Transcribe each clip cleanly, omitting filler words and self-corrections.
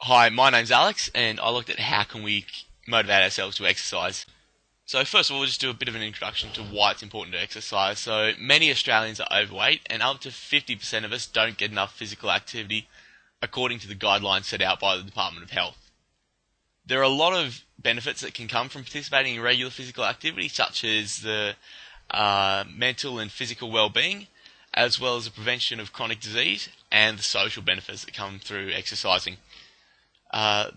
Hi, my name's Alex, and I looked at how can we motivate ourselves to exercise. So first of all, we'll just do a bit of an introduction to why it's important to exercise. So many Australians are overweight, and up to 50% of us don't get enough physical activity according to the guidelines set out by the Department of Health. There are a lot of benefits that can come from participating in regular physical activity, such as the mental and physical well-being, as well as the prevention of chronic disease and the social benefits that come through exercising.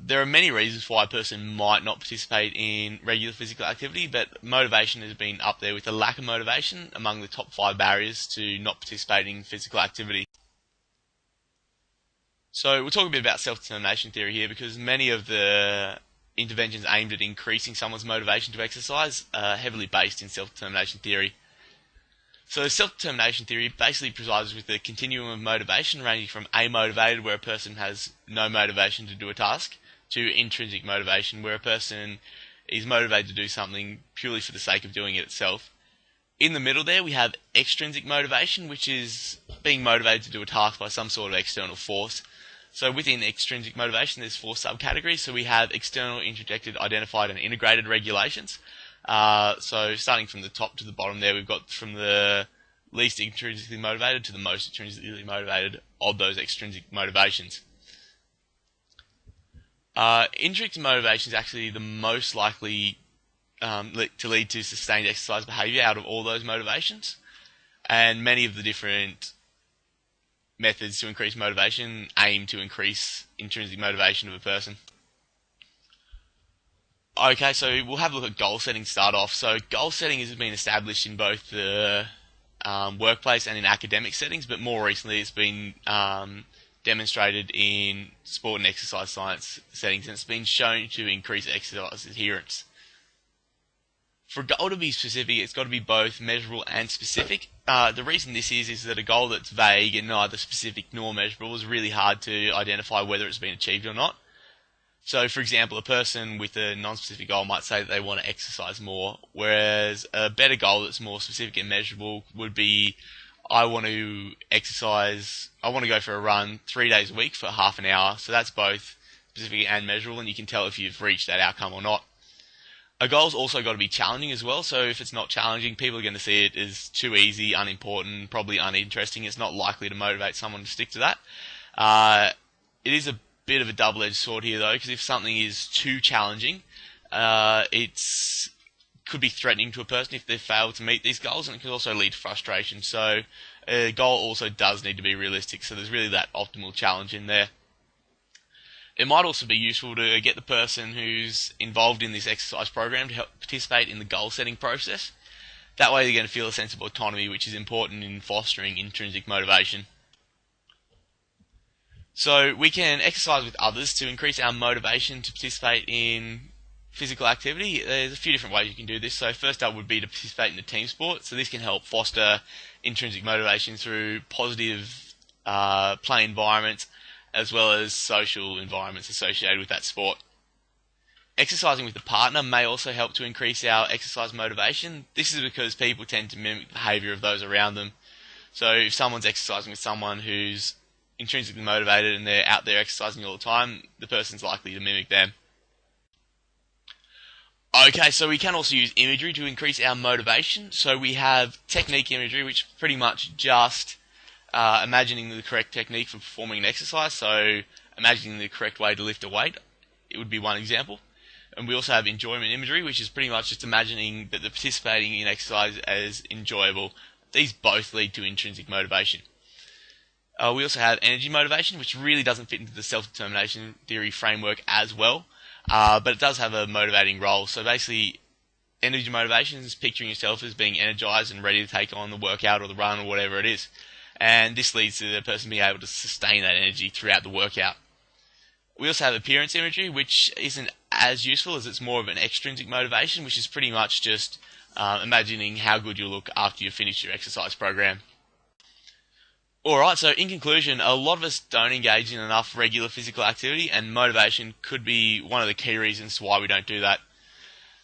There are many reasons why a person might not participate in regular physical activity, but motivation has been up there with a lack of motivation among the top 5 barriers to not participating in physical activity. So we'll talk a bit about self-determination theory here, because many of the interventions aimed at increasing someone's motivation to exercise are heavily based in self-determination theory. So self-determination theory basically presides with a continuum of motivation ranging from amotivated, where a person has no motivation to do a task, to intrinsic motivation, where a person is motivated to do something purely for the sake of doing it itself. In the middle there, we have extrinsic motivation, which is being motivated to do a task by some sort of external force. So within extrinsic motivation, there's 4 subcategories. So we have external, introjected, identified, and integrated regulations. So starting from the top to the bottom there, we've got from the least intrinsically motivated to the most intrinsically motivated of those extrinsic motivations. Intrinsic motivation is actually the most likely to lead to sustained exercise behaviour out of all those motivations, and many of the different methods to increase motivation aim to increase intrinsic motivation of a person. Okay, so we'll have a look at goal setting to start off. So goal setting has been established in both the workplace and in academic settings, but more recently it's been demonstrated in sport and exercise science settings, and it's been shown to increase exercise adherence. For a goal to be specific, it's got to be both measurable and specific. The reason this is that a goal that's vague and neither specific nor measurable is really hard to identify whether it's been achieved or not. So, for example, a person with a non-specific goal might say that they want to exercise more, whereas a better goal that's more specific and measurable would be, I want to go for a run 3 days a week for half an hour. So that's both specific and measurable, and you can tell if you've reached that outcome or not. A goal's also got to be challenging as well, so if it's not challenging, people are going to see it as too easy, unimportant, probably uninteresting. It's not likely to motivate someone to stick to that. It is a bit of a double-edged sword here, though, because if something is too challenging, it could be threatening to a person if they fail to meet these goals, and it can also lead to frustration. So a goal also does need to be realistic, so there's really that optimal challenge in there. It might also be useful to get the person who's involved in this exercise program to help participate in the goal-setting process. That way they're going to feel a sense of autonomy, which is important in fostering intrinsic motivation. So we can exercise with others to increase our motivation to participate in physical activity. There's a few different ways you can do this. So first up would be to participate in a team sport. So this can help foster intrinsic motivation through positive play environments, as well as social environments associated with that sport. Exercising with a partner may also help to increase our exercise motivation. This is because people tend to mimic the behaviour of those around them. So if someone's exercising with someone who's intrinsically motivated and they're out there exercising all the time, the person's likely to mimic them. Okay, so we can also use imagery to increase our motivation. So we have technique imagery, which pretty much just imagining the correct technique for performing an exercise. So imagining the correct way to lift a weight, it would be one example. And we also have enjoyment imagery, which is pretty much just imagining that the participating in exercise as enjoyable. These both lead to intrinsic motivation. We also have energy motivation, which really doesn't fit into the self-determination theory framework as well, but it does have a motivating role. So basically, energy motivation is picturing yourself as being energized and ready to take on the workout or the run or whatever it is. And this leads to the person being able to sustain that energy throughout the workout. We also have appearance imagery, which isn't as useful as it's more of an extrinsic motivation, which is pretty much just imagining how good you'll look after you've finished your exercise program. Alright, so in conclusion, a lot of us don't engage in enough regular physical activity, and motivation could be one of the key reasons why we don't do that.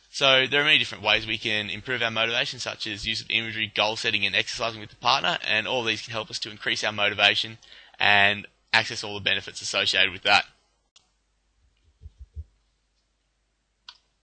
So there are many different ways we can improve our motivation, such as use of imagery, goal setting, and exercising with a partner, and all these can help us to increase our motivation and access all the benefits associated with that.